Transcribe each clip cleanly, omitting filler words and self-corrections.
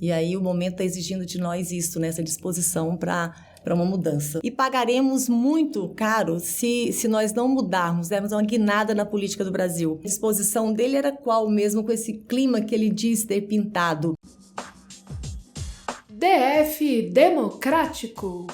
E aí o momento está exigindo de nós isso, né? Essa disposição para uma mudança. E pagaremos muito caro se nós não mudarmos, dermos uma guinada na política do Brasil. A disposição dele era qual mesmo com esse clima que ele diz ter pintado? DF Democrático.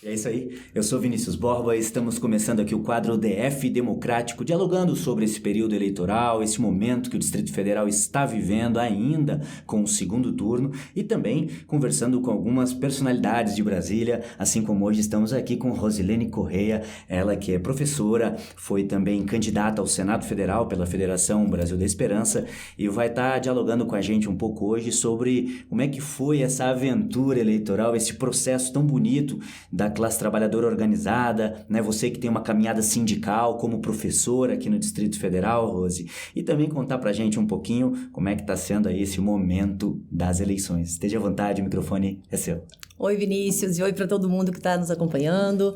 E é isso aí, eu sou Vinícius Borba e estamos começando aqui o quadro DF Democrático, dialogando sobre esse período eleitoral, esse momento que o Distrito Federal está vivendo ainda com o segundo turno e também conversando com algumas personalidades de Brasília, assim como hoje estamos aqui com Rosilene Correia, ela que é professora, foi também candidata ao Senado Federal pela Federação Brasil da Esperança e vai estar dialogando com a gente um pouco hoje sobre como é que foi essa aventura eleitoral, esse processo tão bonito da classe trabalhadora organizada, né? Você que tem uma caminhada sindical como professora aqui no Distrito Federal, Rose, e também contar pra gente um pouquinho como é que tá sendo aí esse momento das eleições. Esteja à vontade, o microfone é seu. Oi, Vinícius, e oi para todo mundo que está nos acompanhando.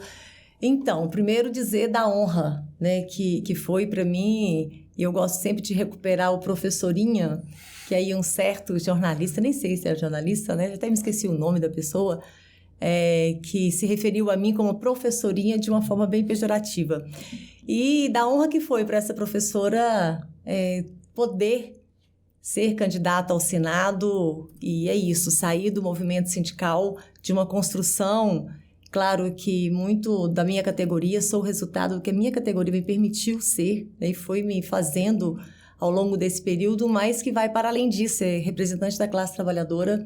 Então, primeiro dizer da honra, né, que foi para mim, e eu gosto sempre de recuperar o professorinha, que aí um certo jornalista, nem sei se era jornalista, né, até me esqueci o nome da pessoa, que se referiu a mim como professorinha de uma forma bem pejorativa. E da honra que foi para essa professora poder ser candidata ao Senado, e é isso, sair do movimento sindical, de uma construção, claro que muito da minha categoria, sou o resultado do que a minha categoria me permitiu ser, né, e foi me fazendo ao longo desse período, mas que vai para além disso, ser representante da classe trabalhadora.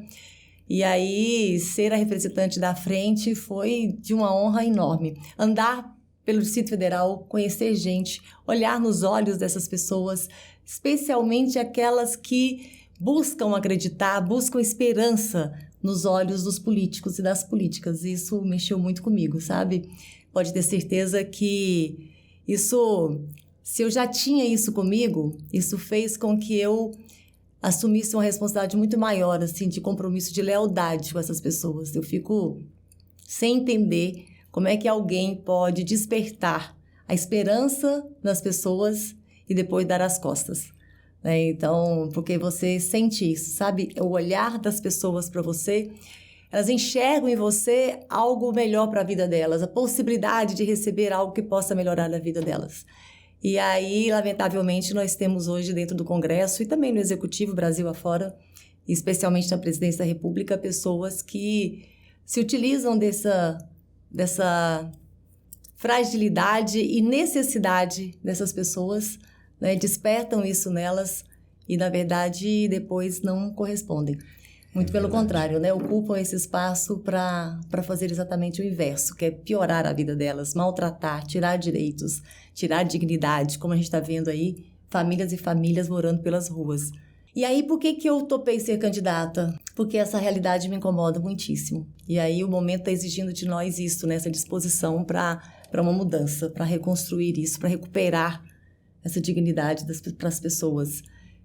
E aí, ser a representante da frente foi de uma honra enorme. Andar pelo Distrito Federal, conhecer gente, olhar nos olhos dessas pessoas, especialmente aquelas que buscam acreditar, buscam esperança nos olhos dos políticos e das políticas. Isso mexeu muito comigo, sabe? Pode ter certeza que isso, se eu já tinha isso comigo, isso fez com que eu assumisse uma responsabilidade muito maior, assim, de compromisso, de lealdade com essas pessoas. Eu fico sem entender como é que alguém pode despertar a esperança nas pessoas e depois dar as costas, né? Então, porque você sente isso, sabe? O olhar das pessoas para você, elas enxergam em você algo melhor para a vida delas, a possibilidade de receber algo que possa melhorar a vida delas. E aí, lamentavelmente, nós temos hoje dentro do Congresso e também no Executivo, Brasil afora, especialmente na Presidência da República, pessoas que se utilizam dessa fragilidade e necessidade dessas pessoas, né, despertam isso nelas e, na verdade, depois não correspondem. Muito pelo contrário, né? Ocupam esse espaço para fazer exatamente o inverso, que é piorar a vida delas, maltratar, tirar direitos, tirar dignidade, como a gente está vendo aí, famílias e famílias morando pelas ruas. E aí, por que eu topei ser candidata? Porque essa realidade me incomoda muitíssimo. E aí, o momento está exigindo de nós isso, né? Essa disposição para uma mudança, para reconstruir isso, para recuperar essa dignidade para as pessoas.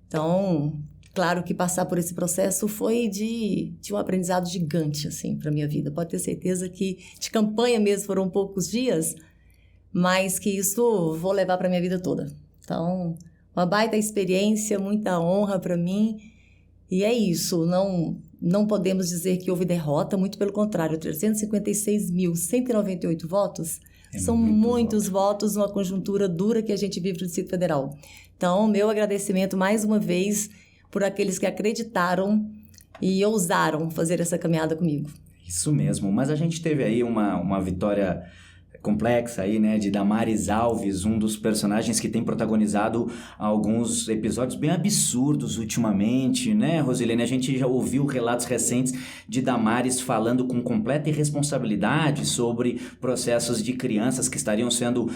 Então, claro que passar por esse processo foi de um aprendizado gigante, assim, para a minha vida. Pode ter certeza que de campanha mesmo foram poucos dias, mas que isso vou levar para a minha vida toda. Então, uma baita experiência, muita honra para mim. E é isso, não podemos dizer que houve derrota, muito pelo contrário, 356.198 votos são muitos votos numa conjuntura dura que a gente vive no Distrito Federal. Então, meu agradecimento mais uma vez por aqueles que acreditaram e ousaram fazer essa caminhada comigo. Isso mesmo, mas a gente teve aí uma vitória complexa aí, né, de Damares Alves, um dos personagens que tem protagonizado alguns episódios bem absurdos ultimamente, né, Rosilene? A gente já ouviu relatos recentes de Damares falando com completa irresponsabilidade sobre processos de crianças que estariam sendo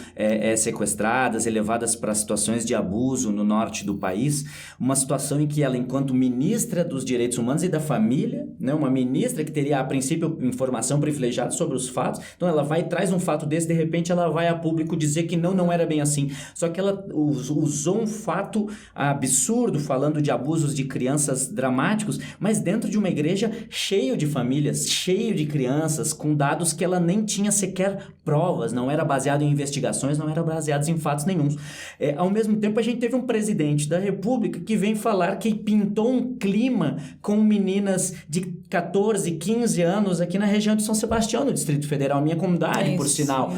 sequestradas e levadas para situações de abuso no norte do país, uma situação em que ela, enquanto ministra dos Direitos Humanos e da Família, né, uma ministra que teria, a princípio, informação privilegiada sobre os fatos, então ela vai e traz um fato desse vezes, de repente, ela vai a público dizer que não era bem assim. Só que ela usou um fato absurdo, falando de abusos de crianças dramáticos, mas dentro de uma igreja cheio de famílias, cheio de crianças, com dados que ela nem tinha sequer provas, não era baseado em investigações, não era baseado em fatos nenhuns. Ao mesmo tempo, a gente teve um presidente da República que vem falar que pintou um clima com meninas de 14, 15 anos aqui na região de São Sebastião, no Distrito Federal, minha comunidade, por sinal.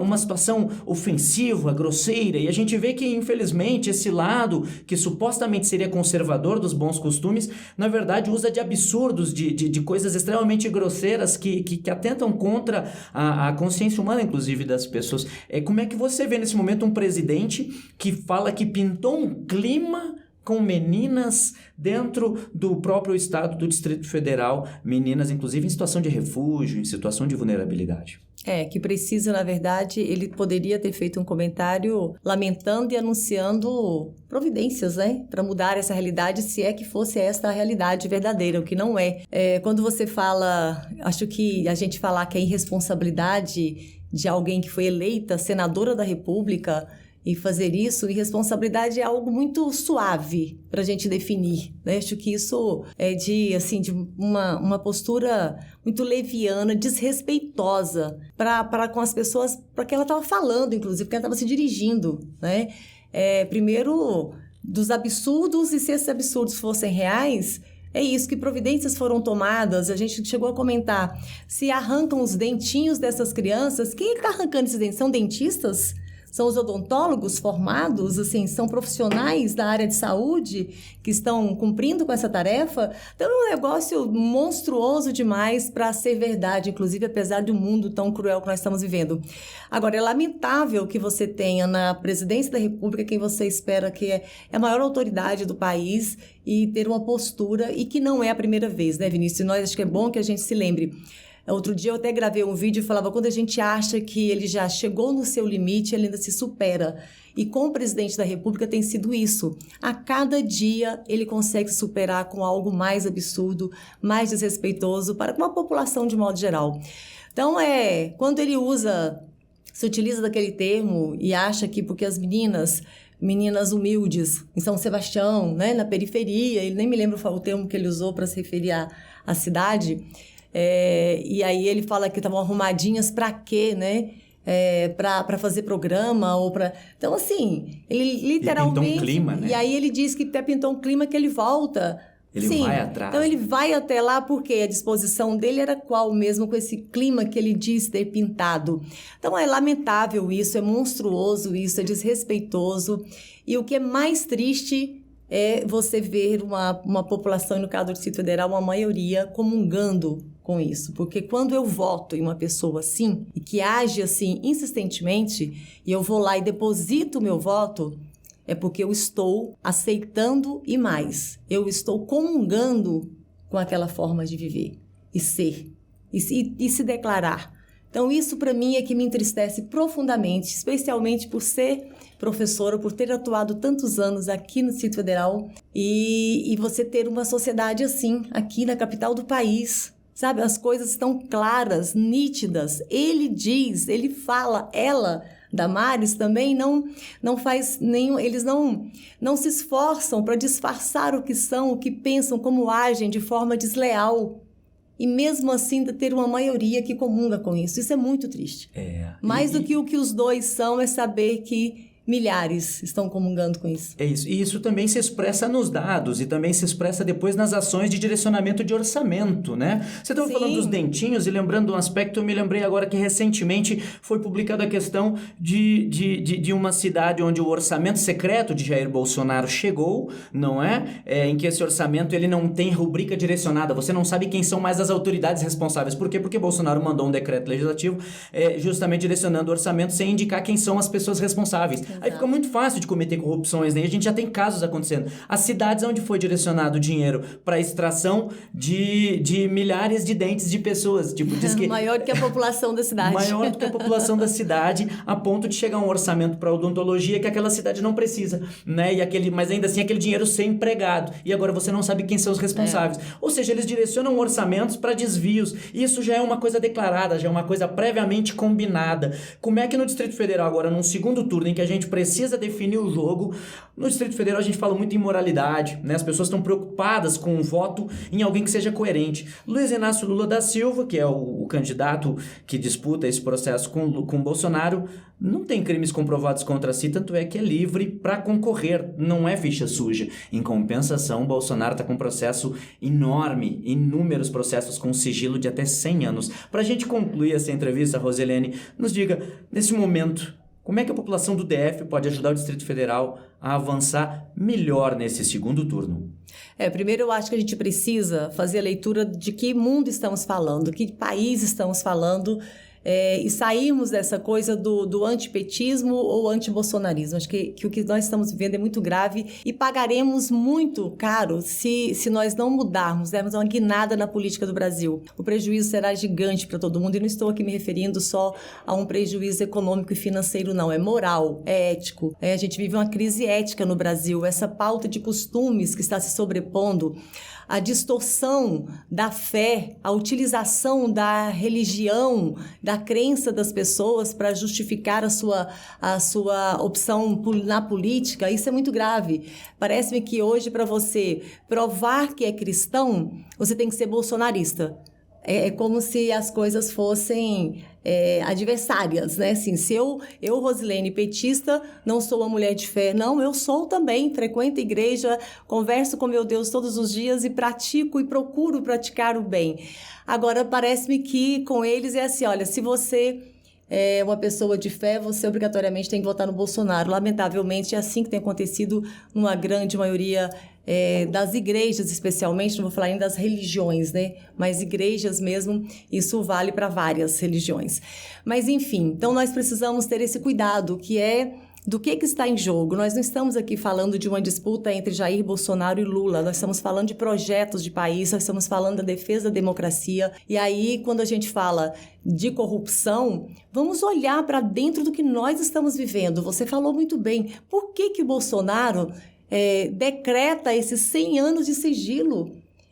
Uma situação ofensiva, grosseira, e a gente vê que, infelizmente, esse lado que supostamente seria conservador dos bons costumes, na verdade, usa de absurdos, de coisas extremamente grosseiras que atentam contra a consciência humana, inclusive, das pessoas. Como é que você vê nesse momento um presidente que fala que pintou um clima com meninas dentro do próprio estado do Distrito Federal, meninas, inclusive, em situação de refúgio, em situação de vulnerabilidade? Que precisa, na verdade, ele poderia ter feito um comentário lamentando e anunciando providências, né? Para mudar essa realidade, se é que fosse esta a realidade verdadeira, o que não é. Quando você fala, acho que a gente falar que é irresponsabilidade de alguém que foi eleita senadora da República e fazer isso, irresponsabilidade é algo muito suave para a gente definir, né? Acho que isso é de uma postura muito leviana, desrespeitosa para com as pessoas, para que ela estava falando, inclusive, porque ela estava se dirigindo, né? Primeiro, dos absurdos, e se esses absurdos fossem reais, é isso, que providências foram tomadas. A gente chegou a comentar, se arrancam os dentinhos dessas crianças, quem é que está arrancando esses dentes? São dentistas? São os odontólogos formados, assim, são profissionais da área de saúde que estão cumprindo com essa tarefa. Então, é um negócio monstruoso demais para ser verdade, inclusive, apesar de um mundo tão cruel que nós estamos vivendo. Agora, é lamentável que você tenha na presidência da República quem você espera que é a maior autoridade do país e ter uma postura, e que não é a primeira vez, né, Vinícius? Nós acho que é bom que a gente se lembre. Outro dia eu até gravei um vídeo e falava, quando a gente acha que ele já chegou no seu limite, ele ainda se supera. E com o presidente da República tem sido isso. A cada dia ele consegue se superar com algo mais absurdo, mais desrespeitoso para com a população de modo geral. Então, quando ele se utiliza daquele termo e acha que porque as meninas humildes em São Sebastião, né, na periferia, ele nem me lembra o termo que ele usou para se referir à cidade. E aí ele fala que estavam arrumadinhas para quê, né? Para fazer programa ou para... Então, assim, ele literalmente... Ele pintou um clima, né? E aí ele diz que até pintou um clima que ele volta. Ele vai atrás. Então, ele vai até lá porque a disposição dele era qual mesmo, com esse clima que ele diz ter pintado. Então, é lamentável isso, é monstruoso isso, é desrespeitoso. E o que é mais triste é você ver uma população, no caso do Distrito Federal, uma maioria comungando com isso. Porque quando eu voto em uma pessoa assim, e que age assim insistentemente, e eu vou lá e deposito o meu voto, é porque eu estou aceitando e mais. Eu estou comungando com aquela forma de viver e ser, e se declarar. Então, isso para mim é que me entristece profundamente, especialmente por ser professora, por ter atuado tantos anos aqui no Distrito Federal e você ter uma sociedade assim, aqui na capital do país, sabe? As coisas estão claras, nítidas. Ele diz, ele fala, ela, Damares, também não faz nenhum... Eles não se esforçam para disfarçar o que são, o que pensam, como agem de forma desleal. E mesmo assim ter uma maioria que comunga com isso. Isso é muito triste. Mais do que o que os dois são é saber que milhares estão comungando com isso. É isso. E isso também se expressa nos dados e também se expressa depois nas ações de direcionamento de orçamento, né? Você estava falando dos dentinhos e lembrando um aspecto, eu me lembrei agora que recentemente foi publicada a questão de uma cidade onde o orçamento secreto de Jair Bolsonaro chegou, não é? Em que esse orçamento ele não tem rubrica direcionada, você não sabe quem são mais as autoridades responsáveis. Por quê? Porque Bolsonaro mandou um decreto legislativo justamente direcionando o orçamento sem indicar quem são as pessoas responsáveis. Aí fica muito fácil de cometer corrupções, né? E a gente já tem casos acontecendo. As cidades onde foi direcionado o dinheiro para extração de milhares de dentes de pessoas. Tipo, diz que... Maior que a população da cidade. Maior do que a população da cidade, a ponto de chegar um orçamento para odontologia que aquela cidade não precisa, né? Mas ainda assim aquele dinheiro ser empregado. E agora você não sabe quem são os responsáveis. Ou seja, eles direcionam orçamentos para desvios. Isso já é uma coisa declarada, já é uma coisa previamente combinada. Como é que no Distrito Federal, agora num segundo turno em que a gente precisa definir o jogo, no Distrito Federal a gente fala muito em moralidade, né? As pessoas estão preocupadas com um voto em alguém que seja coerente. Luiz Inácio Lula da Silva, que é o candidato que disputa esse processo com Bolsonaro, não tem crimes comprovados contra si, tanto é que é livre para concorrer, não é ficha suja. Em compensação, Bolsonaro está com um processo enorme, inúmeros processos com sigilo de até 100 anos. Para a gente concluir essa entrevista, Roselene, nos diga, nesse momento, como é que a população do DF pode ajudar o Distrito Federal a avançar melhor nesse segundo turno? Primeiro eu acho que a gente precisa fazer a leitura de que mundo estamos falando, que país estamos falando, e sairmos dessa coisa do antipetismo ou antibolsonarismo. Acho que o que nós estamos vivendo é muito grave e pagaremos muito caro se nós não mudarmos, dermos uma guinada na política do Brasil. O prejuízo será gigante para todo mundo, e não estou aqui me referindo só a um prejuízo econômico e financeiro, não. É moral, é ético. A gente vive uma crise ética no Brasil, essa pauta de costumes que está se sobrepondo, a distorção da fé, a utilização da religião, da crença das pessoas para justificar a sua opção na política, isso é muito grave. Parece-me que hoje, para você provar que é cristão, você tem que ser bolsonarista. É como se as coisas fossem adversárias, né? Assim, se eu, Rosilene, petista, não sou uma mulher de fé. Não, eu sou também, frequento a igreja, converso com meu Deus todos os dias e pratico e procuro praticar o bem. Agora, parece-me que com eles é assim, olha, se você é uma pessoa de fé, você obrigatoriamente tem que votar no Bolsonaro. Lamentavelmente, é assim que tem acontecido numa grande maioria das igrejas, especialmente, não vou falar ainda das religiões, né? Mas igrejas mesmo, isso vale para várias religiões. Mas, enfim, então nós precisamos ter esse cuidado, que é do que está em jogo. Nós não estamos aqui falando de uma disputa entre Jair Bolsonaro e Lula, nós estamos falando de projetos de país, nós estamos falando da defesa da democracia. E aí, quando a gente fala de corrupção, vamos olhar para dentro do que nós estamos vivendo. Você falou muito bem. Por que o Bolsonaro decreta esses 100 anos de sigilo?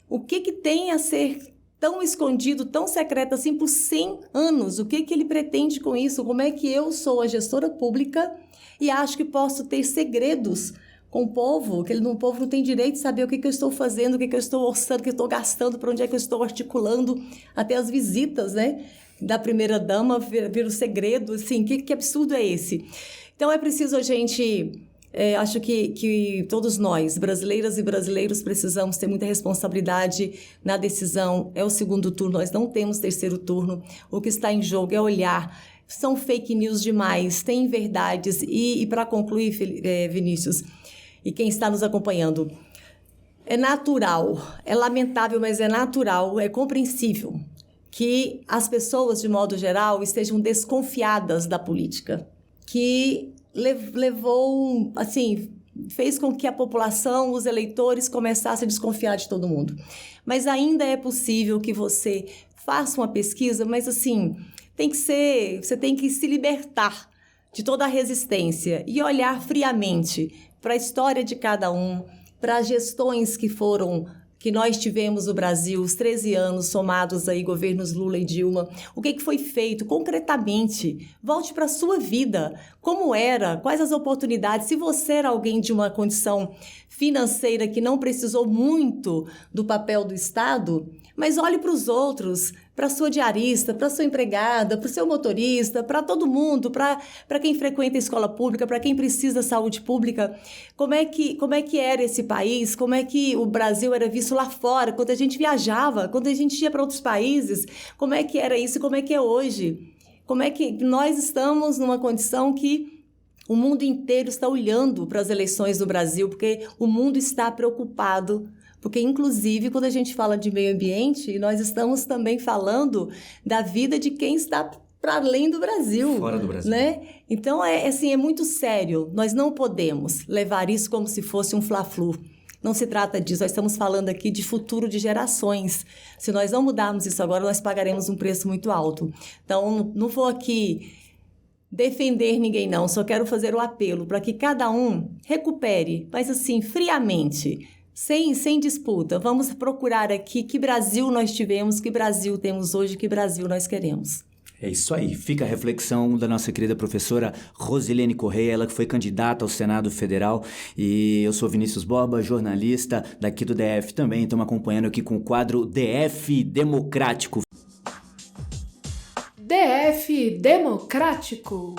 O que tem a ser tão escondido, tão secreto assim por 100 anos? O que ele pretende com isso? Como é que eu sou a gestora pública e acho que posso ter segredos com o povo, que o povo não tem direito de saber o que eu estou fazendo, o que eu estou orçando, o que eu estou gastando, para onde é que eu estou articulando, até as visitas, né, da primeira-dama vira o segredo, assim, que absurdo é esse? Então é preciso a gente... acho que todos nós, brasileiras e brasileiros, precisamos ter muita responsabilidade na decisão. É o segundo turno, nós não temos terceiro turno. O que está em jogo é olhar. São fake news demais, tem verdades. E para concluir, Vinícius, e quem está nos acompanhando, é natural, é lamentável, mas é natural, é compreensível que as pessoas, de modo geral, estejam desconfiadas da política, que levou, assim, fez com que a população, os eleitores, começassem a desconfiar de todo mundo. Mas ainda é possível que você faça uma pesquisa, mas assim, você tem que se libertar de toda a resistência e olhar friamente para a história de cada um, para as gestões que nós tivemos no Brasil, os 13 anos somados aí, governos Lula e Dilma. O que foi feito concretamente? Volte para a sua vida. Como era? Quais as oportunidades? Se você era alguém de uma condição financeira que não precisou muito do papel do Estado, mas olhe para os outros, para a sua diarista, para a sua empregada, para o seu motorista, para todo mundo, para quem frequenta a escola pública, para quem precisa da saúde pública. Como é que era esse país? Como é que o Brasil era visto lá fora, quando a gente viajava, quando a gente ia para outros países? Como é que era isso e como é que é hoje? Como é que nós estamos numa condição que o mundo inteiro está olhando para as eleições do Brasil, porque o mundo está preocupado. Porque, inclusive, quando a gente fala de meio ambiente, nós estamos também falando da vida de quem está para além do Brasil. Fora do Brasil. Né? Então, assim, é muito sério. Nós não podemos levar isso como se fosse um fla-flu. Não se trata disso, nós estamos falando aqui de futuro de gerações. Se nós não mudarmos isso agora, nós pagaremos um preço muito alto. Então, não vou aqui defender ninguém não, só quero fazer o apelo para que cada um recupere, mas assim, friamente, sem disputa. Vamos procurar aqui que Brasil nós tivemos, que Brasil temos hoje, que Brasil nós queremos. É isso aí, fica a reflexão da nossa querida professora Rosilene Correia, ela que foi candidata ao Senado Federal, e eu sou Vinícius Borba, jornalista daqui do DF também, estamos acompanhando aqui com o quadro DF Democrático. DF Democrático.